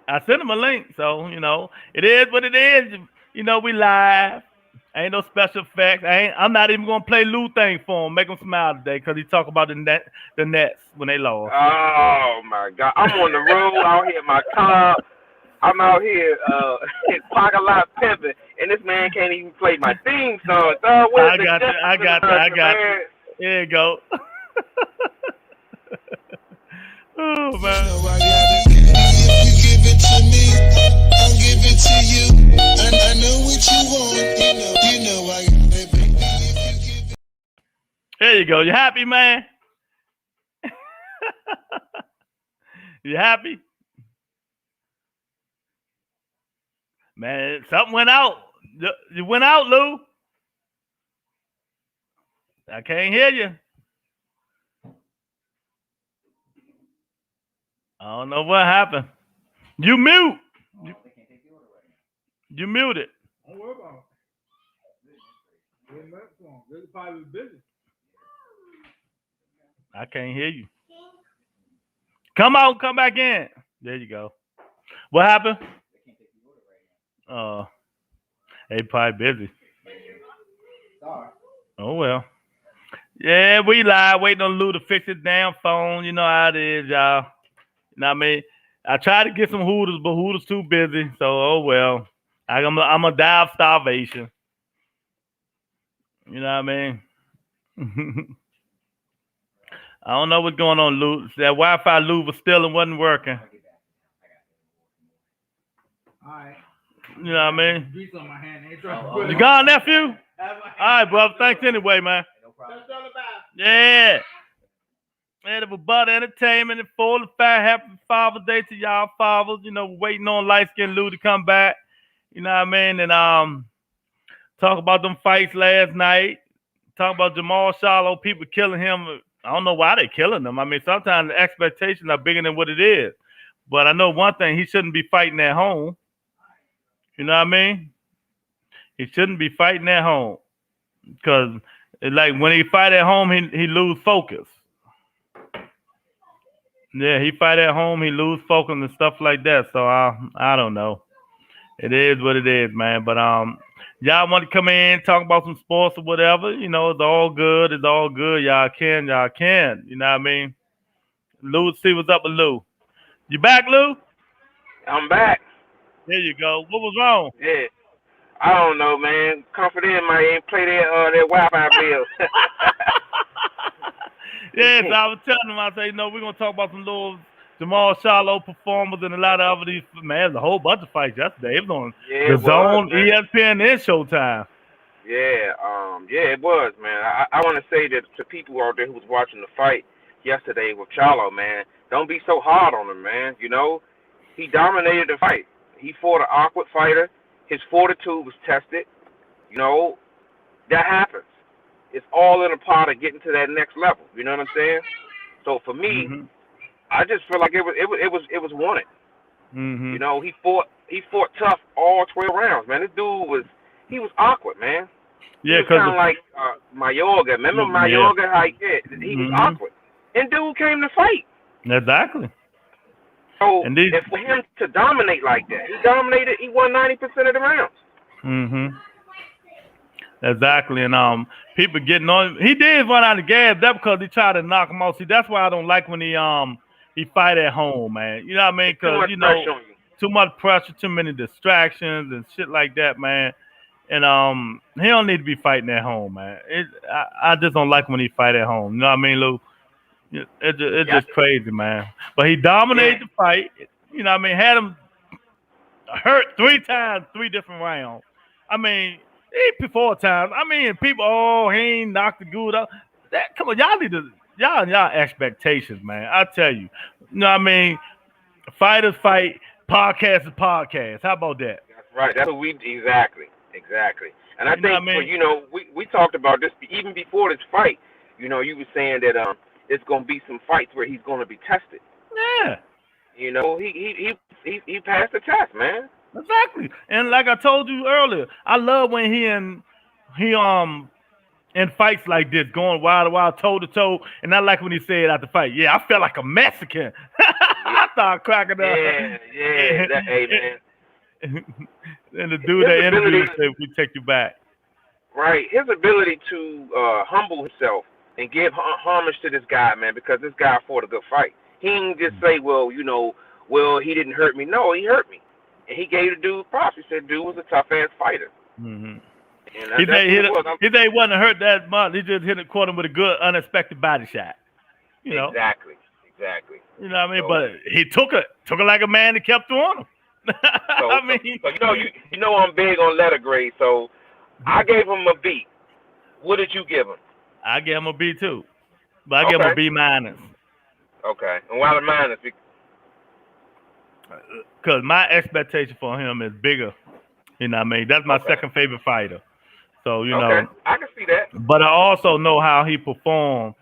I sent him a link, so it is what it is. We live. Ain't no special effects. I'm not even gonna play Lou thing for him. Make him smile today because he talk about the Nets when they lost. Oh my God! I'm on the road out here in my car. I'm out here in parking lot pimping, and this man can't even play my theme song. Where's I the got you. justice I in got you. I America, got you. man? Here you go. Oh man. You know I got it. If you give it to me, I'll give it to you. And I know what you want. You know I got it, baby. If you give it. Here you go. You happy, man? You happy? Man, something went out. You went out, Lou. I can't hear you. I don't know what happened. You mute. You muted. Don't worry about it. They're probably busy. I can't hear you. Come out, come back in. There you go. What happened? They probably busy. Oh well. Yeah, we live waiting on Lou to fix his damn phone. You know how it is, y'all. You know what I mean? I tried to get some Hooters, but Hooters too busy. So oh well. I'm gonna die of starvation. You know what I mean? I don't know what's going on, Lou. That Wi-Fi Lou was still and wasn't working. All right. You know what I mean? Grease on my hand. Ain't trying to put You it gone, nephew? All right, brother. Thanks anyway, man. That's all about. Yeah. And it was Butter Entertainment and full of fat. Happy Father's Day to y'all fathers. Waiting on light skinned Lou to come back. You know what I mean? And talk about them fights last night. Talk about Jamal Charlo, people killing him. I don't know why they killing him. I mean, sometimes the expectations are bigger than what it is. But I know one thing, he shouldn't be fighting at home. You know what I mean? He shouldn't be fighting at home. Because like when he fight at home, he lose focus. Yeah, he fight at home, he lose focus and stuff like that. So I don't know. It is what it is, man. But y'all want to come in, talk about some sports or whatever, it's all good. It's all good. Y'all can. You know what I mean? Lou, see what's up with Lou. You back, Lou? I'm back. There you go. What was wrong? Yeah. I don't know, man. Comfort in, man. Ain't play their Wi-Fi bill. Yeah, so I was telling him, I said, we're gonna talk about some little Jamal Charlo performers and a lot of other these. Man, there's a whole bunch of fights yesterday. It was on Yeah, the Zone, man. ESPN, and Showtime. Yeah, it was, man. I want to say that to people out there who was watching the fight yesterday with Charlo, man, don't be so hard on him, man. He dominated the fight. He fought an awkward fighter. His fortitude was tested. That happens. It's all in a part of getting to that next level. You know what I'm saying? So for me, I just feel like it was wanted. Mm-hmm. He fought tough all 12 rounds, man. This dude was awkward, man. Yeah, he was kind of like Mayorga. Remember Mayorga? Yeah. How he was awkward, and dude came to fight. Exactly. So and for him to dominate like that, he dominated. He won 90% of the rounds. Mm-hmm. Exactly, and people getting on. He did run out of gas. That's because he tried to knock him out. See, that's why I don't like when he fight at home, man. You know what I mean? Because too much pressure, too many distractions and shit like that, man. And he don't need to be fighting at home, man. I just don't like when he fight at home. You know what I mean, Lou? It's just crazy, man. But he dominated the fight. You know what I mean? Had him hurt 3 times, 3 different rounds. I mean, 4 times. I mean, people, he ain't knocked the good up. Come on, y'all need to, y'all expectations, man. I tell you. You know what I mean? Fighters fight, podcast is podcast. How about that? That's right. That's what exactly. And I think, we talked about this even before this fight. You were saying that it's going to be some fights where he's going to be tested. Yeah. He passed the test, man. Exactly. And like I told you earlier, I love when he in fights like this, going wild, toe to toe. And I like when he said at the fight, yeah, I felt like a Mexican. I start cracking up. Yeah. Hey, man. And the dude that interviewed said, "We take you back." Right. His ability to humble himself and give homage to this guy, man, because this guy fought a good fight. He didn't just say, well, he didn't hurt me. No, he hurt me. And he gave the dude props. He said, dude was a tough-ass fighter. Mm-hmm. And he said he wasn't hurt that much. He just caught him with a good, unexpected body shot. You know? Exactly. You know what I mean? So, but he took it like a man and kept on him. I mean, you know I'm big on letter grade, so I gave him a B. What did you give him? I gave him a B too, but I gave him a B minus. Okay, and why the minus? Because my expectation for him is bigger. You know what I mean? That's my second favorite fighter. So you know, I can see that. But I also know how he performed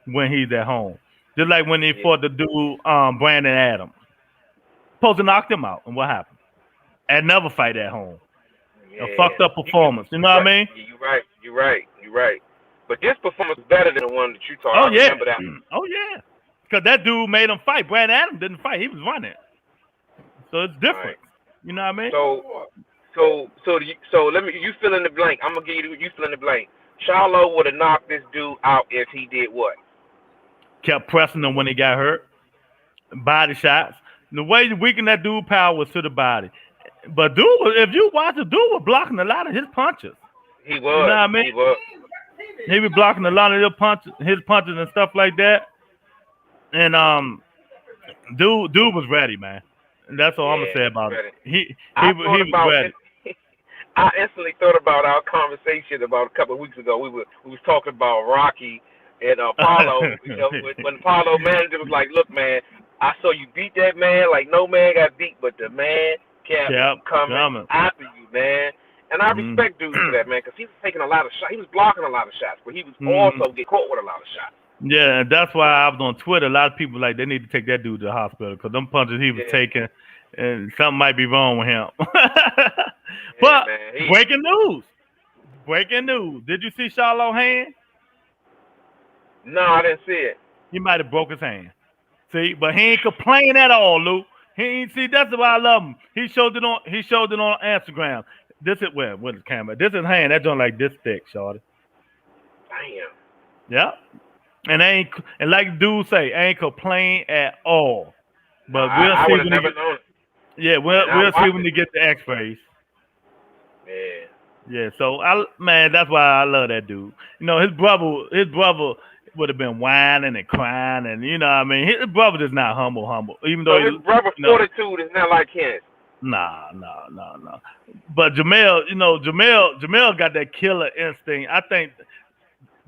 when he's at home. Just like when he fought the dude Brandon Adams. Supposed to knock him out, and what happened? Another fight at home. Yeah. A fucked up performance. You know what I mean? You're right. But this performance is better than the one that you talked about. Yeah. Remember that? Oh, yeah. Because that dude made him fight. Brandon Adams didn't fight. He was running. So it's different. Right. You know what I mean? So let me. You fill in the blank. I'm gonna give you fill in the blank. Charlo would have knocked this dude out if he did what? Kept pressing him when he got hurt. Body shots. The way you weaken that dude power was to the body. But dude, if you watch the dude was blocking a lot of his punches. He was. You know what I mean? He was blocking a lot of his punches and stuff like that. And dude was ready, man. And that's all I'm gonna say about it. He was ready. I instantly thought about our conversation about a couple of weeks ago. We was talking about Rocky and Apollo. When Apollo manager was like, "Look, man, I saw you beat that man like no man got beat, but the man kept coming after you, man." And I respect dudes for that, man, because he was taking a lot of shots. He was blocking a lot of shots, but he was also getting caught with a lot of shots. Yeah, and that's why I was on Twitter. A lot of people like they need to take that dude to the hospital because them punches he was taking, and something might be wrong with him. But breaking news! Did you see Charlo's hand? No, I didn't see it. He might have broke his hand. See, but he ain't complain at all, Lou. He ain't see. That's why I love him. He showed it on Instagram. This is where with the camera. This is hand. That joint like this thick, shorty. Damn. Yeah. And like dude say, ain't complain at all. But we'll see when never known. Yeah, we'll see when you get the X-rays. Yeah. Yeah. So that's why I love that dude. You know, his brother would have been whining and crying, and you know what I mean. His brother is not humble. Even though his brother fortitude is not like his. Nah. But Jamel got that killer instinct. I think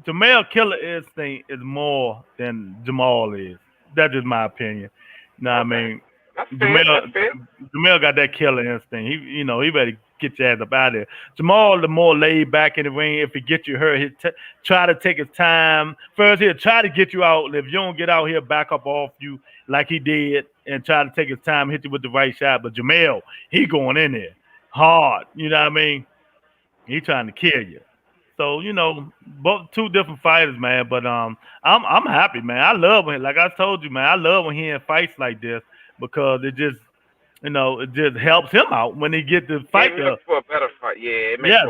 Jamel killer instinct is more than Jamal is. That's just my opinion. You know what I mean? That's fair. Jamel got that killer instinct. He better get your ass up out of there. Jamal, the more laid back in the ring. If he gets you hurt, he'll try to take his time. First, he'll try to get you out. If you don't get out, he'll back up off you like he did and try to take his time, hit you with the right shot. But Jamel, he going in there hard. You know what I mean? He trying to kill you. So, both two different fighters, man. But I'm happy, man. I love when, like I told you, man, I love when he in fights like this because it just, it just helps him out when he get to fight for a better fight.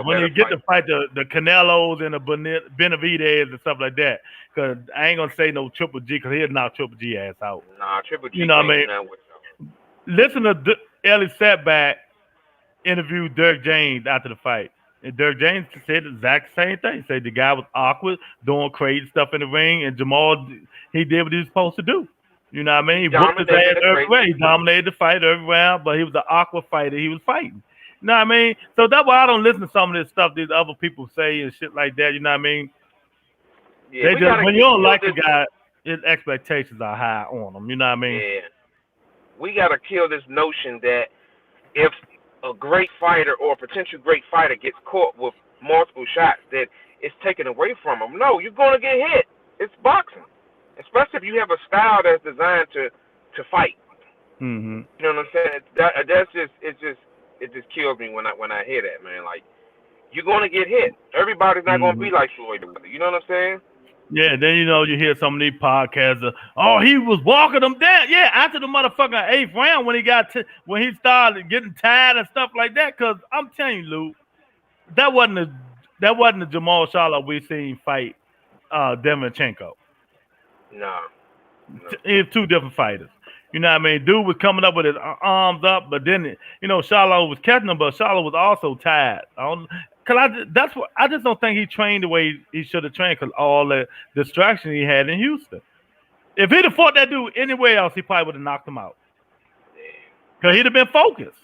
When he get to fight the Canelos and the Benavidez and stuff like that. Because I ain't gonna say no Triple G because he'll knock Triple G ass out. Nah, Triple G. You know what I mean? Listen to Ellie Setback interview Dirk James after the fight. And Dirk James said the exact same thing. He said the guy was awkward, doing crazy stuff in the ring, and Jamal, he did what he was supposed to do. You know what I mean? He whooped his ass everywhere. He dominated the fight everywhere, but he was an awkward fighter. He was fighting. You know what I mean? So that's why I don't listen to some of this stuff these other people say and shit like that. You know what I mean? Yeah, when you don't like the guy, his expectations are high on him. You know what I mean? Yeah. We got to kill this notion that if a great fighter or a potential great fighter gets caught with multiple shots, that it's taken away from him. No, you're going to get hit. It's boxing. Especially if you have a style that's designed to fight. Mm-hmm. You know what I'm saying? It just kills me when I hear that, man. Like, you're going to get hit. Everybody's not going to be like Floyd. You know what I'm saying? Yeah, then you hear some of these podcasts. Oh, he was walking them down. Yeah, after the motherfucking eighth round when when he started getting tired and stuff like that. Cause I'm telling you, Lou, that wasn't the Jamal Charlo we seen fight Demonchenko. No. It's two different fighters. You know what I mean? Dude was coming up with his arms up, but then Charlo was catching him, but Charlo was also tired. I just don't think he trained the way he should have trained because all the distraction he had in Houston. If he'd have fought that dude anywhere else, he probably would have knocked him out. Because he'd have been focused.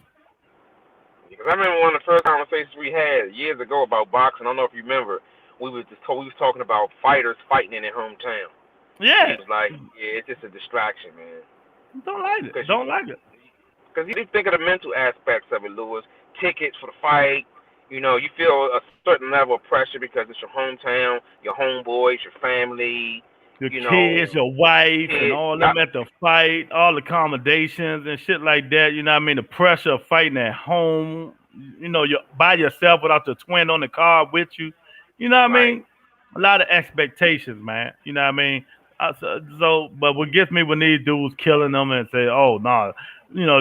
Because I remember one of the first conversations we had years ago about boxing. I don't know if you remember. We was talking about fighters fighting in their hometown. Yeah. He was like, yeah, it's just a distraction, man. Don't like it. Don't like it. Because you didn't think of the mental aspects of it, Lewis. Tickets for the fight. You feel a certain level of pressure because it's your hometown, your homeboys, your family. Your kids, your wife, and all them at the fight, all the accommodations and shit like that. You know what I mean? The pressure of fighting at home. You're by yourself without the twin on the car with you. You know what I mean? A lot of expectations, man. You know what I mean? But what gets me when these dudes killing them and say, oh, no,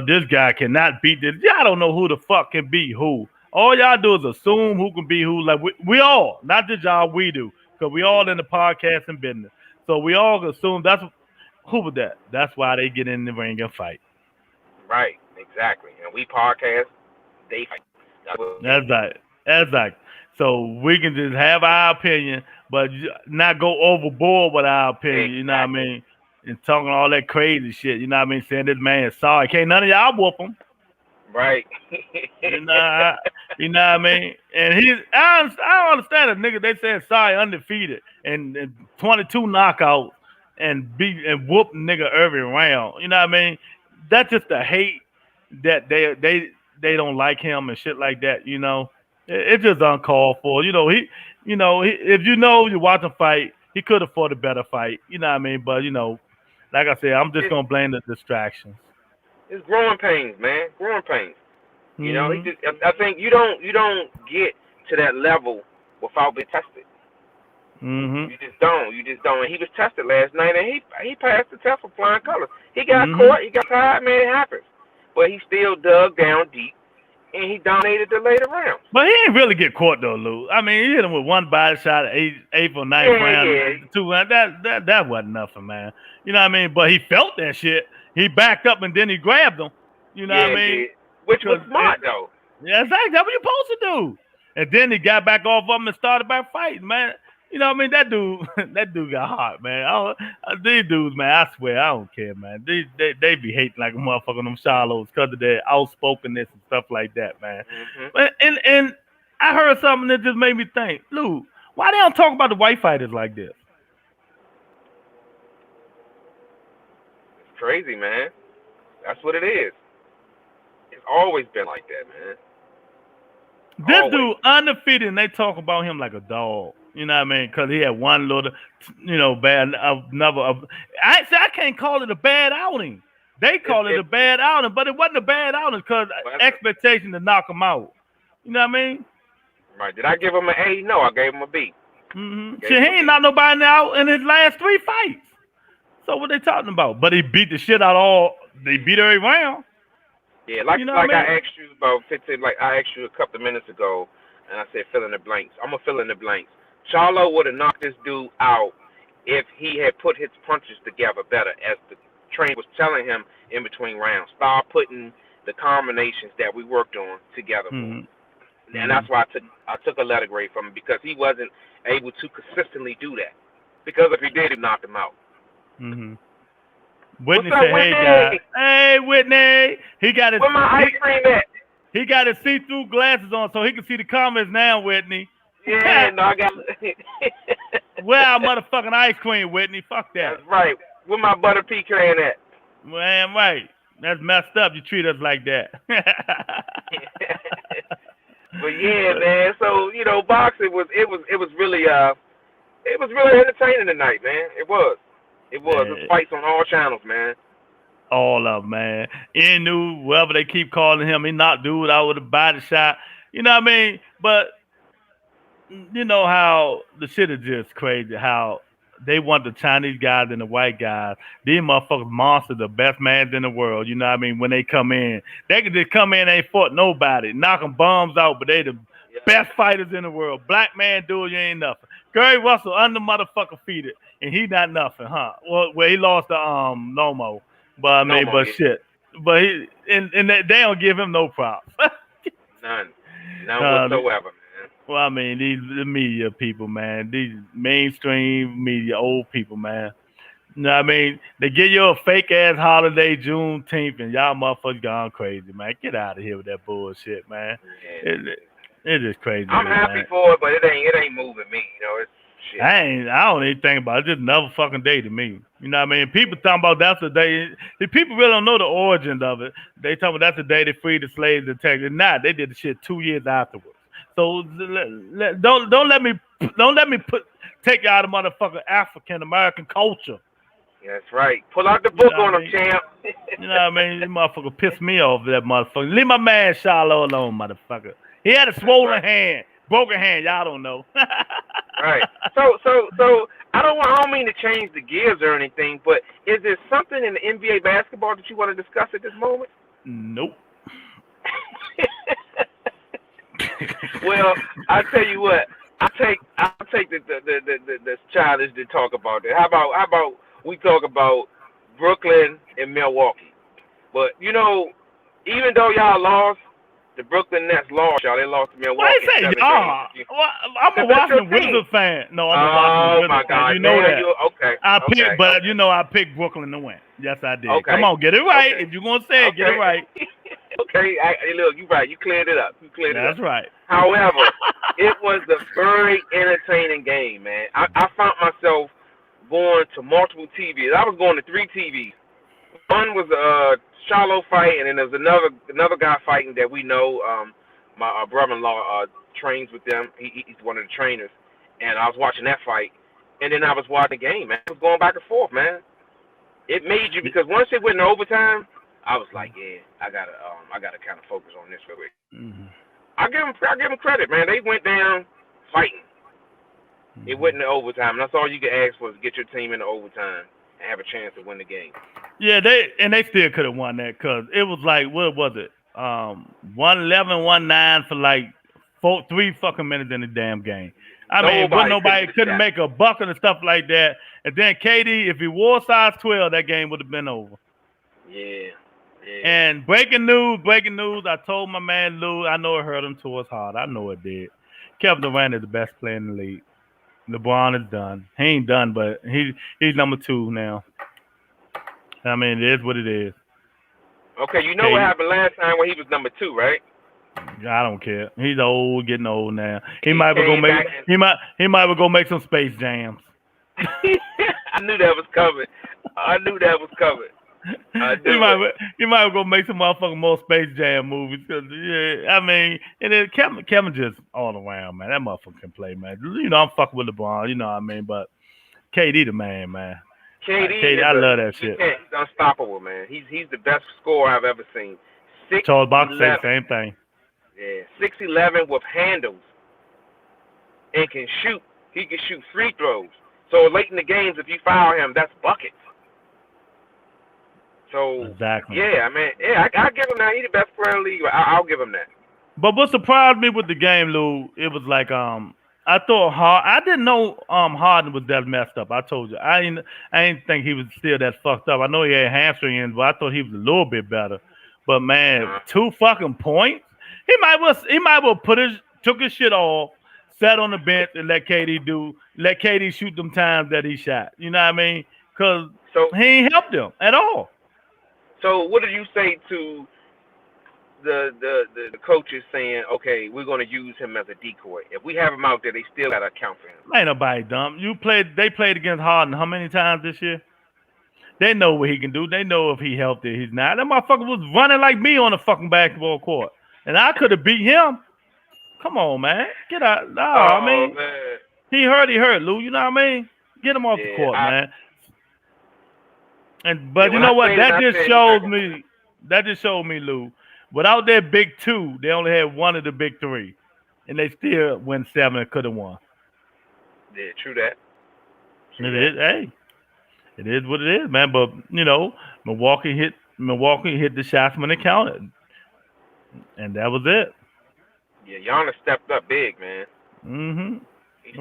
this guy cannot beat this. Y'all don't know who the fuck can beat who. All y'all do is assume who can beat who. Like we all, not just y'all, we do. Because we all in the podcasting business. So we all assume who was that? That's why they get in the ring and fight. Right, exactly. And we podcast, they fight. That's right. So we can just have our opinion, but not go overboard with our opinion. Exactly. You know what I mean? And talking all that crazy shit. You know what I mean? Saying this man is sorry. Can't none of y'all whoop him. Right. You know what I mean? And I don't understand a nigga. They said sorry, undefeated and 22 knockouts and whoop nigga every round. You know what I mean? That's just the hate that they don't like him and shit like that. It's just uncalled for. If you watch him fight, he could have fought a better fight. You know what I mean? But like I said, I'm just gonna blame the distractions. It's growing pains, man. Growing pains. I think you don't get to that level without being tested. Mm-hmm. You just don't. And he was tested last night, and he passed the test with flying colors. He got caught. He got tired, man. It happens. But he still dug down deep, and he dominated the later rounds. But he didn't really get caught though, Lou. I mean, he hit him with one body shot at eighth or ninth round. Yeah. 2 rounds. That wasn't nothing, man. You know what I mean? But he felt that shit. He backed up and then he grabbed him. You know what I mean? Yeah. Which was smart though. Yeah, exactly. That's what you're supposed to do. And then he got back off of him and started back fighting, man. You know what I mean? That dude got hot, man. These dudes, man, I swear, I don't care, man. They be hating like a motherfucker on them Charlos because of their outspokenness and stuff like that, man. Mm-hmm. And I heard something that just made me think, Lou, why they don't talk about the white fighters like this? It's crazy, man. That's what it is. It's always been like that, man. This dude undefeated, and they talk about him like a dog. You know what I mean? Because he had one little, bad, another. I can't call it a bad outing. They call it a bad outing, but it wasn't a bad outing because expectation to knock him out. You know what I mean? Right. Did I give him an A? No, I gave him a B. Mm-hmm. He ain't knocked nobody out in his last 3 fights. So what they talking about? But he beat the shit out of all. They beat every round. Yeah, like I asked you about 15, like I asked you a couple of minutes ago, and I said fill in the blanks. I'm gonna fill in the blanks. Charlo would have knocked this dude out if he had put his punches together better, as the trainer was telling him in between rounds. Start putting the combinations that we worked on together. Mm-hmm. And that's why I took a letter grade from him, because he wasn't able to consistently do that. Because if he did, he knocked him out. Mm-hmm. Whitney said, "Hey guys, hey Whitney, he got his ice cream at? He got his see-through glasses on so he can see the comments now, Whitney." Yeah, no, I got. Where our motherfucking ice cream, Whitney? Fuck that. That's right. Where my butter pecan at? Man, right. That's messed up. You treat us like that. But yeah, man. So boxing was really entertaining tonight, man. It was. It was. It was fights on all channels, man. All of them, man. Inu, whoever they keep calling him, he knocked dude out with a body shot. You know what I mean? But you know how the shit is just crazy. How they want the Chinese guys and the white guys. These motherfuckers monsters, the best mans in the world. You know what I mean? When they come in, they can just come in, ain't fought nobody, knocking bums out, but they the best fighters in the world. Black man dude, you ain't nothing. Gary Russell under motherfucker feeded, and he not nothing, huh? Well, he lost to Nomo, but I mean, but shit, but he and they don't give him no props. None whatsoever, man. Well, I mean, the media people, man, these mainstream media old people, man. You know what I mean? They give you a fake ass holiday Juneteenth, and y'all motherfuckers gone crazy, man. Get out of here with that bullshit, man. Yeah. It's just crazy. I'm happy for it, but it ain't moving me. You know, it's shit. I don't even think about it. It's just another fucking day to me. You know what I mean? People talking about that's the day. The people really don't know the origin of it. They talking about that's the day they freed the slaves in Texas. Nah, they did the shit 2 years afterwards. So don't let me take you out of motherfucking African American culture. That's right. Pull out the book on him, champ. You know what I mean? This motherfucker pissed me off, that motherfucker. Leave my man Shiloh alone, motherfucker. He had a swollen hand, broken hand. Y'all don't know. Right. So I don't mean to change the gears or anything, but is there something in the NBA basketball that you want to discuss at this moment? Nope. Well, I tell you what, I'll take the childish to talk about that. How about we talk about Brooklyn and Milwaukee? But you know, even though y'all lost, the Brooklyn Nets lost, y'all. They lost to Milwaukee. Why you say y'all? Well, I'm a Washington Wizards fan. No, I'm a Washington Wizards fan. You know that. Okay. But you know I picked Brooklyn to win. Yes, I did. Okay. Come on, get it right. Okay. If you're gonna say it, get it right. Okay, look, you're right. You cleared it up. That's right. However, it was a very entertaining game, man. I found myself going to multiple TVs. I was going to 3 TVs. One was a Charlo fight, and then there was another guy fighting that we know. My brother-in-law trains with them. He's one of the trainers, and I was watching that fight, and then I was watching the game, man. It was going back and forth, man. It made you, because once it went in overtime, I was like, yeah, I gotta kind of focus on this real quick. Mm-hmm. I give them credit, man. They went down fighting. Mm-hmm. It went into overtime, and that's all you can ask for is get your team into overtime and have a chance to win the game. Yeah, they still could have won that, because it was like, what was it? 111, 1-9 for like 3 fucking minutes in the damn game. I mean, nobody couldn't make a bucket and stuff like that. And then KD, if he wore size 12, that game would have been over. Yeah. And breaking news, I told my man Lou, I know it hurt him towards hard. I know it did. Kevin Durant is the best player in the league. LeBron is done. He ain't done, but he's number 2 now. I mean, it is what it is. Okay, you know what happened last time when he was number 2, right? I don't care. He's getting old now. He might go make some Space Jams. I knew that was coming. You might go make some motherfucking more Space Jam movies. Cause, yeah, I mean, and then Kevin just all around, man. That motherfucker can play, man. You know, I'm fucking with LeBron, you know what I mean? But KD the man. KD, I love that shit. He's unstoppable, man. He's the best scorer I've ever seen. Charles Barkley said the same thing. Yeah, 6'11" with handles and can shoot. He can shoot free throws. So late in the games, if you foul him, that's buckets. So exactly. Yeah, I mean, I give him that. He's the best player in the league. I'll give him that. But what surprised me with the game, Lou, it was like I thought I didn't know Harden was that messed up. I told you I didn't think he was still that fucked up. I know he had hamstring in, but I thought he was a little bit better. But man, 2 fucking points. He might well took his shit off, sat on the bench, and let KD shoot them times that he shot. You know what I mean? Because he ain't helped him at all. So what did you say to the coaches saying, okay, we're going to use him as a decoy? If we have him out there, they still got to account for him. Ain't nobody dumb. They played against Harden how many times this year? They know what he can do. They know if he healthy, he's not. That motherfucker was running like me on the fucking basketball court. And I could have beat him. Come on, man. Get out. No, I mean, man. He hurt, Lou. You know what I mean? Get him off the court, man. But you know what? That just showed me, Lou. Without their big 2, they only had one of the big 3. And they still win 7 and could have won. Yeah, true that. It is. Hey, it is what it is, man. But you know, Milwaukee hit the shots when they counted, and that was it. Yeah, Giannis stepped up big, man.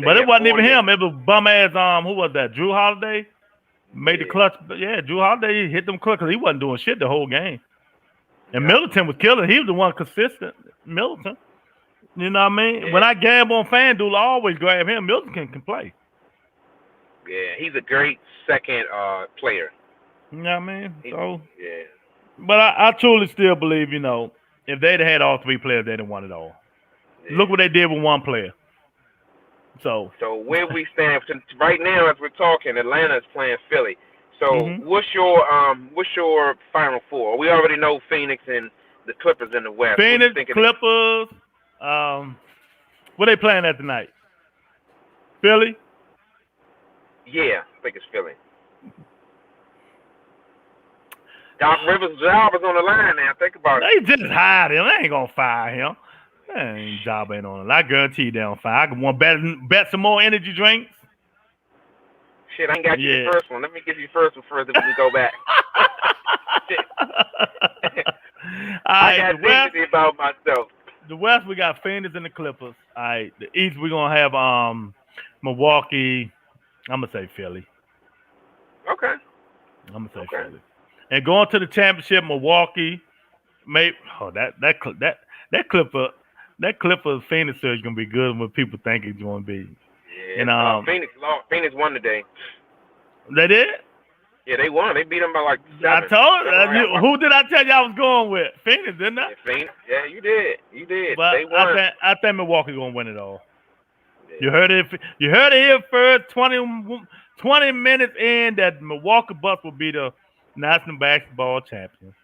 But it wasn't even him. It was bum ass. Who was that? Drew Holiday made the clutch. Yeah, Drew Holiday hit them clutch because he wasn't doing shit the whole game. And Middleton was killing. He was the one consistent. Middleton. You know what I mean? Yeah. When I gamble on FanDuel, I always grab him. Middleton can play. Yeah, he's a great second player. You know what I mean? So yeah. But I truly still believe, you know, if they'd had all three players, they'd have won it all. Yeah. Look what they did with one player. So where we stand right now as we're talking, Atlanta is playing Philly. So what's your final four? We already know Phoenix and the Clippers in the West. Phoenix, Clippers. What they playing at tonight? Philly? Yeah, I think it's Philly. Doc Rivers' job is on the line now. Think about it. They just hired him. They ain't gonna fire him. That job ain't on it. I guarantee you they don't fire. I can want bet some more energy drinks. Shit, I ain't got you the first one. Let me give you the first one first, then we can go back. I got dignity about myself. The West, we got Phoenix and the Clippers. All right. The East, we're gonna have Milwaukee. I'm gonna say Philly. Okay. I'm gonna say Philly. And going to the championship, Milwaukee. That Clipper Phoenix series is gonna be good when people think it's gonna be. Yeah. And Phoenix won today. They did? Yeah, they won. They beat them by like 7. I told who did I tell you I was going with? Phoenix, didn't I? Yeah, Phoenix. Yeah, you did. You did. But they won. I think Milwaukee's gonna win it all. Yeah. You heard it here first. 20 minutes in that Milwaukee Bucks will be the national basketball champion.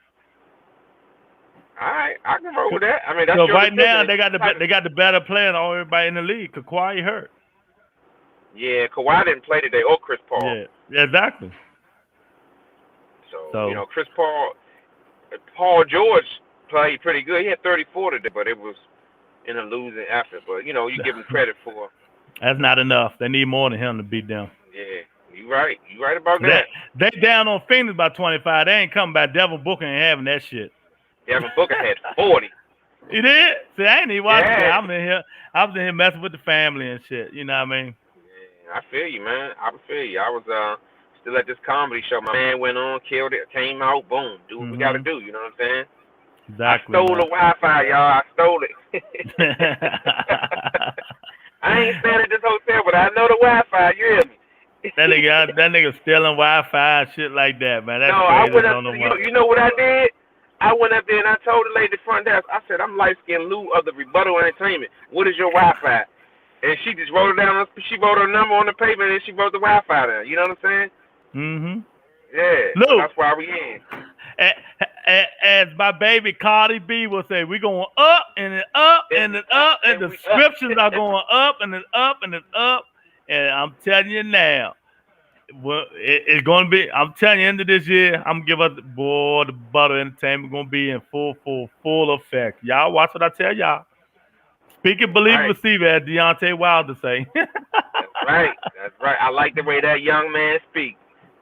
All right, I can roll with that. I mean, that's so right now they got the better player than everybody in the league. Kawhi hurt. Yeah, Kawhi didn't play today, or Chris Paul. Yeah, exactly. So you know, Chris Paul George played pretty good. He had 34 today, but it was in a losing effort. But you know, you give him credit for. That's not enough. They need more than him to beat them. Yeah, you right. You right about that. They down on Phoenix by 25. They ain't coming back. Devin Booker ain't having that shit. Devin Booker had 40. He did? See, I ain't even watching that. Yeah. I was in here messing with the family and shit. You know what I mean? Yeah, I feel you, man. I feel you. I was still at this comedy show. My man went on, killed it, came out, boom. Do what we got to do. You know what I'm saying? Exactly. I stole the Wi-Fi, y'all. I stole it. I ain't staying at this hotel, but I know the Wi-Fi. You hear me? that nigga stealing Wi-Fi and shit like that, man. That's no, crazy. I went up. You know what I did? I went up there and I told the lady at the front desk. I said, "I'm light-skinned Lou of the Rebuttal Entertainment. What is your Wi-Fi?" And she just wrote it down. She wrote her number on the paper and she wrote the Wi-Fi down. You know what I'm saying? Mm-hmm. Yeah. Lou, that's why we in. As my baby Cardi B will say, we going up and it up and it up, and the subscriptions are going up and it's up and it's up. And I'm telling you now, well, it's going to be, I'm telling you, end of this year, I'm going to give us, boy, the Butter Entertainment going to be in full effect. Y'all watch what I tell y'all. Speak it, believe it, receive it, as Deontay Wilder say. That's right. That's right. I like the way that young man speaks.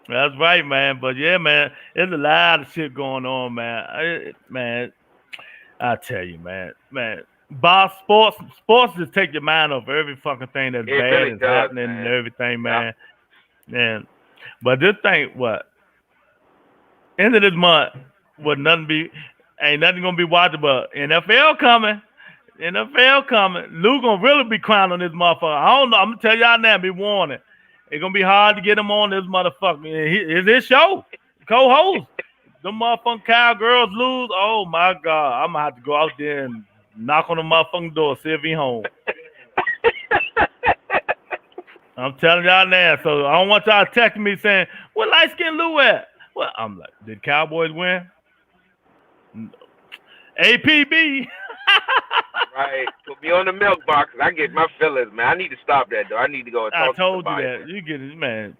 That's right, man. But yeah, man, there's a lot of shit going on, man. I tell you, man. Boss, sports just take your mind off every fucking thing that's bad really is happening, man. And everything, man. Yeah. But this thing, what? End of this month, ain't nothing gonna be watchable. But NFL coming. Lou gonna really be clowning on this motherfucker. I don't know. I'm gonna tell y'all now, be warning. It's gonna be hard to get him on this motherfucker. It's his show. Co-host. Them motherfucking cowgirls lose. Oh my God. I'm gonna have to go out there and knock on the motherfucking door, see if he home. I'm telling y'all now. So I don't want y'all texting me saying, "What light skin Lou at?" Well, I'm like, did Cowboys win? No. APB. Right. Put me on the milk box. I get my feelings, man. I need to stop that, though. I need to go and talk to somebody. I told you that. You get it, man.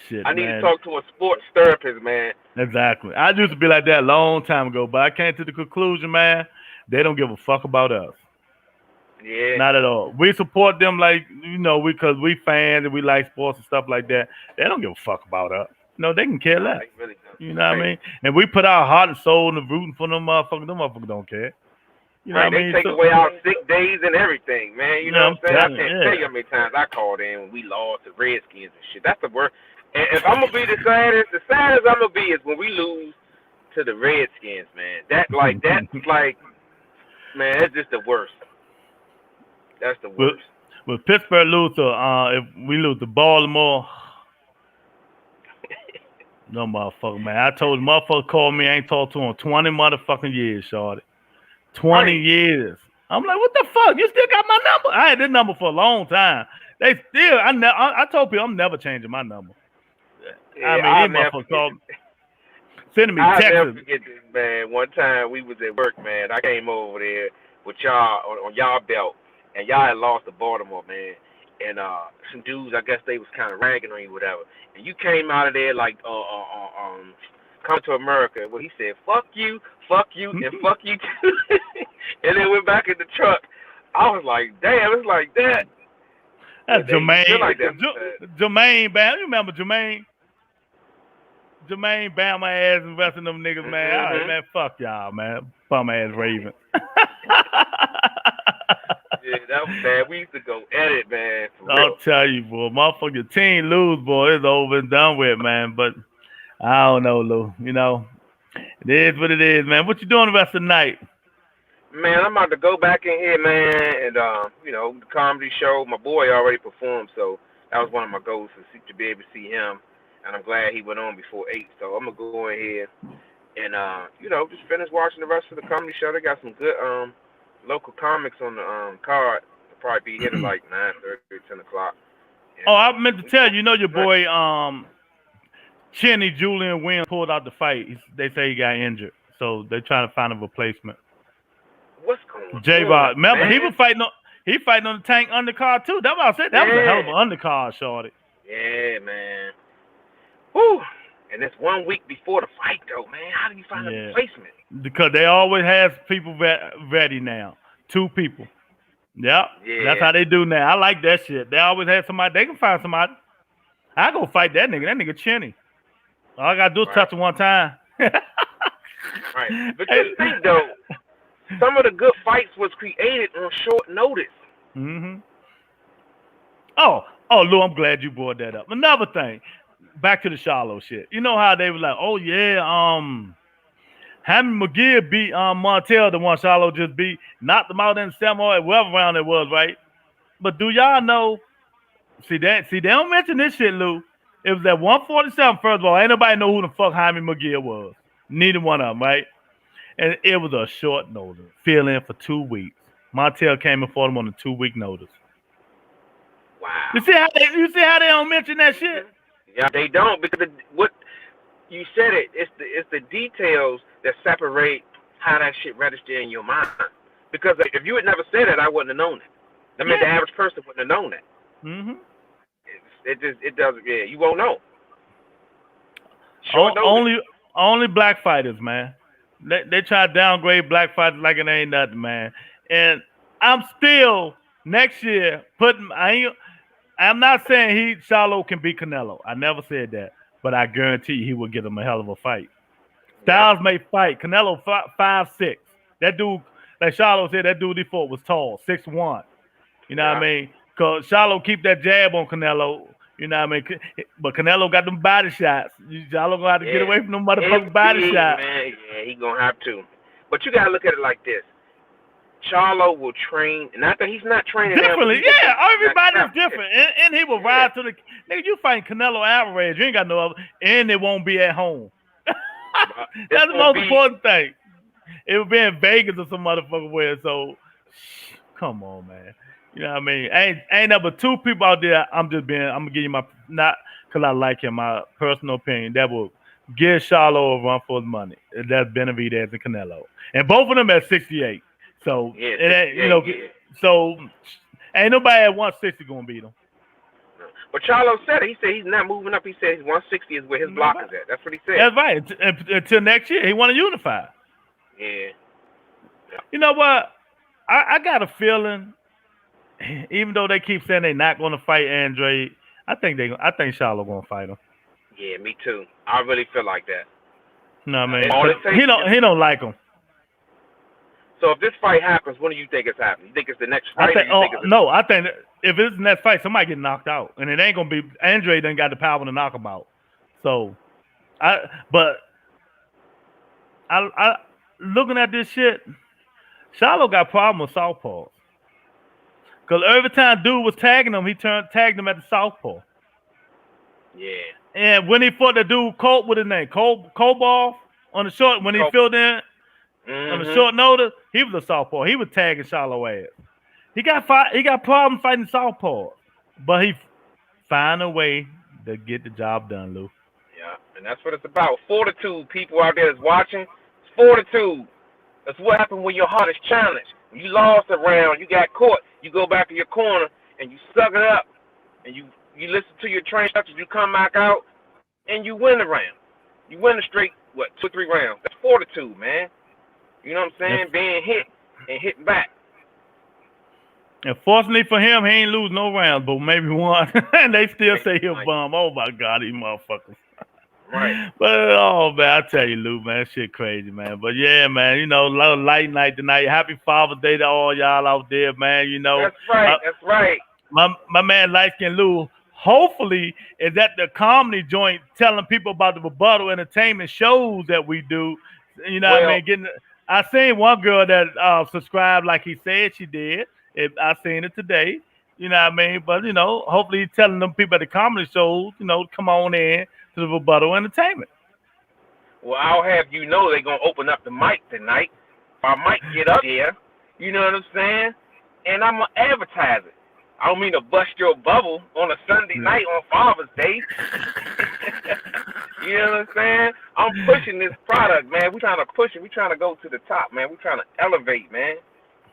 Shit, I need to talk to a sports therapist, man. Exactly. I used to be like that a long time ago, but I came to the conclusion, man, they don't give a fuck about us. Yeah. Not at all. We support them like because we fans and we like sports and stuff like that. They don't give a fuck about us. No, they can care Nah, less. they really don't. You know what I Right. mean? And we put our heart and soul into rooting for them motherfuckers. Them motherfuckers don't care. You know Right, what I they mean? take away our sick days and everything, man. You know I'm what I'm saying? I telling can't you, tell you how many times I called in when we lost to Redskins and shit. That's the worst. And if I'm gonna be the saddest I'm gonna be is when we lose to the Redskins, man. That's like, man, that's just the worst. That's the worst. With Pittsburgh lose to if we lose to Baltimore, no motherfucker, man. I told the motherfucker called me. I ain't talked to him 20 motherfucking years, shorty. 20 years. I'm like, what the fuck? You still got my number? I had this number for a long time. They still, I told people I'm never changing my number. Yeah, I mean, these motherfuckers called, sending me I'll texts. never forget this, man. One time we was at work, man. I came over there with y'all on y'all belt, and y'all had lost to Baltimore, man. And some dudes, I guess they was kind of ragging on you, whatever. And you came out of there like, come to America. Well, he said, fuck you, and fuck you too. And then went back in the truck. I was like, damn, it's like that. That's Jermaine. Like that, Jermaine Bam. You remember Jermaine? Jermaine Bam my ass and the rest of them niggas, man. All right, man, fuck y'all, man. Bum ass Raven. Yeah, that was bad. We used to go at it, man. I'll tell you, boy. Motherfucker, team lose, boy. It's over and done with, man. But I don't know, Lou. You know, it is what it is, man. What you doing the rest of the night? Man, I'm about to go back in here, man, and the comedy show. My boy already performed, so that was one of my goals to be able to see him. And I'm glad he went on before 8. So I'm gonna go in here and just finish watching the rest of the comedy show. They got some good local comics on the card. They'll probably be here at like 9:30, 10 o'clock. Oh, I meant to tell you, your boy Chenny Julian Williams pulled out the fight. They say he got injured, so they're trying to find a replacement. What's going on? J-Rod, remember man? he fighting on the Tank undercard too. That's what I said. That was a hell of an undercard, shorty. Yeah, man. Whew. And it's 1 week before the fight, though, man. How do you find a replacement? Because they always have people ready now. 2 people. Yep. Yeah. That's how they do now. I like that shit. They always have somebody. They can find somebody. I go fight that nigga. That nigga Chenny. All I gotta do is touch him one time. Right. But just think, though, some of the good fights was created on short notice. Mm-hmm. Oh, Lou, I'm glad you brought that up. Another thing. Back to the Charlo shit. You know how they were like, oh yeah, Hammy McGill beat Montel, the one Charlo just beat, knocked him out in the 7th or whatever round it was, right? But do y'all know? See, they don't mention this shit, Lou. It was at 147. First of all, ain't nobody know who the fuck Hammy McGill was. Neither one of them, right? And it was a short notice. Fill in for 2 weeks. Montel came and fought him on a 2-week notice. Wow. You see how they don't mention that shit? Yeah, they don't, because what you said it's the details that separate how that shit registered in your mind. Because if you had never said it, I wouldn't have known it. I mean, the average person wouldn't have known that. Mm-hmm. It doesn't. Yeah, you won't know. Only black fighters, man. They try to downgrade black fighters like it ain't nothing, man. And I'm still next year putting. I'm not saying Charlo can beat Canelo. I never said that, but I guarantee you he will get him a hell of a fight. Styles may fight. Canelo 5'6". That dude, like Charlo said, that dude he fought was tall, 6'1". You know what I mean? Because Charlo keep that jab on Canelo. You know what I mean? But Canelo got them body shots. Charlo gonna have to get away from them motherfucking body shots. Man, yeah, he gonna have to. But you gotta look at it like this. Charlo will train, not that he's not training differently. Yeah, everybody's different, and he will rise to the. Nigga, you fight Canelo Alvarez, you ain't got no other, and it won't be at home. That's the most important thing. It will be in Vegas or some motherfucker where. So, come on, man. You know what I mean? Ain't number 2 people out there. I'm gonna give you my not because I like him, my personal opinion that will give Charlo a run for his money. That's Benavidez and Canelo, and both of them at 68. So so ain't nobody at 160 gonna beat him. But Charlo said it. He said he's not moving up. He said his 160 is where his block is at. That's what he said. That's right. Until next year, he want to unify. Yeah. You know what? I got a feeling even though they keep saying they're not going to fight Andre, I think Charlo going to fight him. Yeah, me too. I really feel like that. No, I mean, All it takes he don't like him. So if this fight happens, when do you think it's happening? You think it's the next fight? I think if it's the next fight, somebody get knocked out, and it ain't gonna be Andre. Done got the power to knock him out. So, I looking at this shit, Charlo got problem with southpaws. Cause every time dude was tagging him, he tagged him at the southpaw. Yeah. And when he fought the dude Colt, what his name? Kobov on the short when he filled in on the short notice, he was a southpaw. He was tagging Charlo ass. He got problems fighting southpaw, but he find a way to get the job done, Lou. Yeah, and that's what it's about. Fortitude, people out there that's watching. It's fortitude. That's what happened when your heart is challenged. When you lost a round, you got caught. You go back to your corner and you suck it up, and you listen to your train instructions. You come back out and you win the round. You win a straight 2 or 3 rounds. That's fortitude, man. You know what I'm saying? Yes. Being hit and hitting back. And fortunately for him, he ain't lose no rounds, but maybe one. And they still say he'll bum. Oh my God, these motherfuckers. Right. But oh man, I tell you, Lou, man, shit crazy, man. But yeah, man, you know, light night tonight. Happy Father's Day to all y'all out there, man. You know. That's right. That's right. My man, Light Skin Lou, hopefully is at the comedy joint telling people about the Rebuttal Entertainment shows that we do. You know what I mean? I seen one girl that subscribed like he said she did. I seen it today. You know what I mean? But, you know, hopefully he's telling them people at the comedy shows, you know, come on in to the Rebuttal Entertainment. Well, I'll have you know they're going to open up the mic tonight. I might get up there, you know what I'm saying? And I'm going to advertise it. I don't mean to bust your bubble on a Sunday night on Father's Day. You know what I'm saying? I'm pushing this product, man. We're trying to push it. We're trying to go to the top, man. We're trying to elevate, man.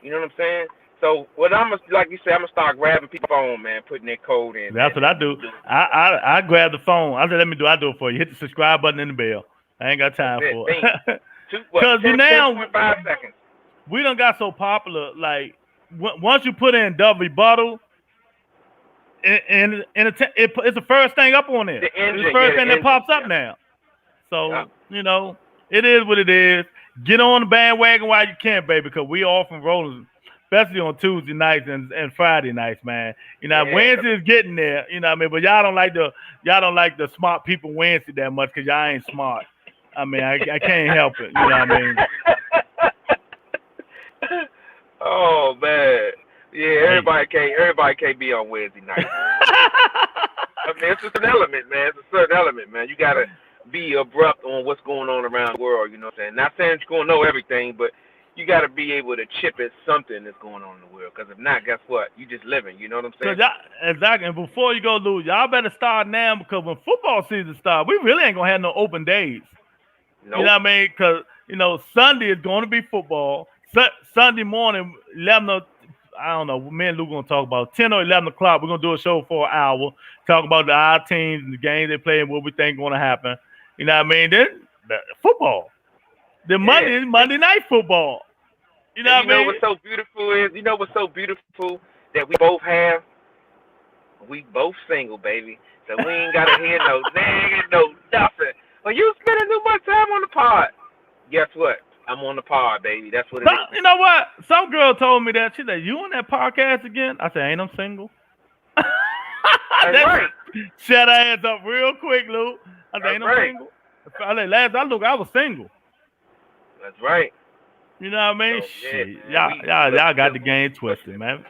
You know what I'm saying? So what like you said, I'm gonna start grabbing people's phone, man, putting their code in. That's what I do. I grab the phone. I said, I do it for you. Hit the subscribe button and the bell. I ain't got time for it. Because now 5 seconds. We done got so popular. Like once you put in Dub Rebuttal, and it's the first thing up on there. It's the first thing that pops up now. So you know, it is what it is. Get on the bandwagon while you can, baby, because we off and rolling. Especially on Tuesday nights and Friday nights, man. You know, Wednesday is getting there. You know what I mean? But y'all don't like the smart people Wednesday that much because y'all ain't smart. I mean, I can't help it. You know what I mean? Oh man, yeah. Everybody can't be on Wednesday night. I mean, it's just an element, man. It's a certain element, man. You gotta be abrupt on what's going on around the world. You know what I'm saying? Not saying you're gonna know everything, but you got to be able to chip at something that's going on in the world. Because if not, guess what? You just living. You know what I'm saying? Exactly. And before you go, Lou, y'all better start now because when football season starts, we really ain't going to have no open days. Nope. You know what I mean? Because, you know, Sunday is going to be football. Sunday morning, 11 I don't know, me and Lou going to talk about 10 or 11 o'clock. We're going to do a show for an hour, talk about our teams and the games they play and what we think going to happen. You know what I mean? Then football. The Monday night football. You know what I mean? What's so beautiful is, you know what's so beautiful that we both have? We both single, baby. So we ain't got to hear no nagging, no nothing. Well, you spending too much time on the pod. Guess what? I'm on the pod, baby. That's what it is. You know what? Some girl told me that. She said, you on that podcast again? I said, ain't I'm single. That's right. Shut her ass up real quick, Lou. I said, ain't I'm single. I said, last I looked, I was single. That's right. You know what I mean? So, shit. Y'all got the game twisted, man.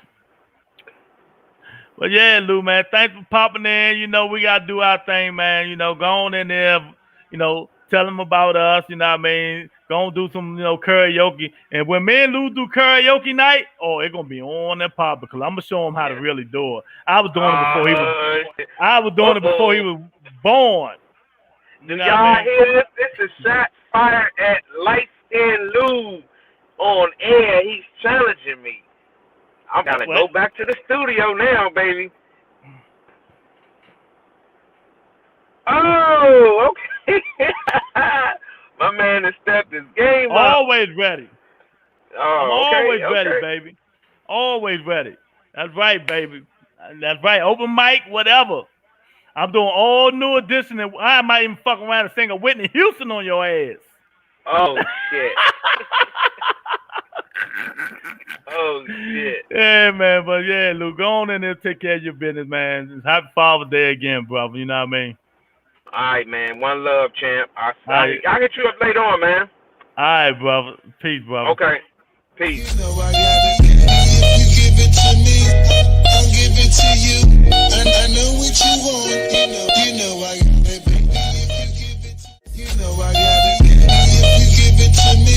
But yeah, Lou, man, thanks for popping in. You know, we got to do our thing, man. You know, go on in there, you know, tell them about us. You know what I mean? Go and do some, you know, karaoke. And when me and Lou do karaoke night, it's going to be on and pop because I'm going to show him how to really do it. I was doing it before he was born. Do y'all hear this? This is shot fired at Light Skin Lou on air. He's challenging me. I'm gonna go back to the studio now, baby. Oh, okay. My man has stepped his game up. Always ready. Oh, I'm okay, always ready, baby. Always ready. That's right, baby. That's right. Open mic, whatever. I'm doing all new edition, and I might even fuck around and sing a Whitney Houston on your ass. Oh shit. Oh shit. Yeah, man. But yeah, Luke, go on in there, take care of your business, man. Happy Father's Day again, brother. You know what I mean? All right, man. One love, champ. I'll right. hit you up later on, man. All right, brother. Peace, brother. Okay. Peace. You know I got it. If you give it to me, I'll give it to you. And I know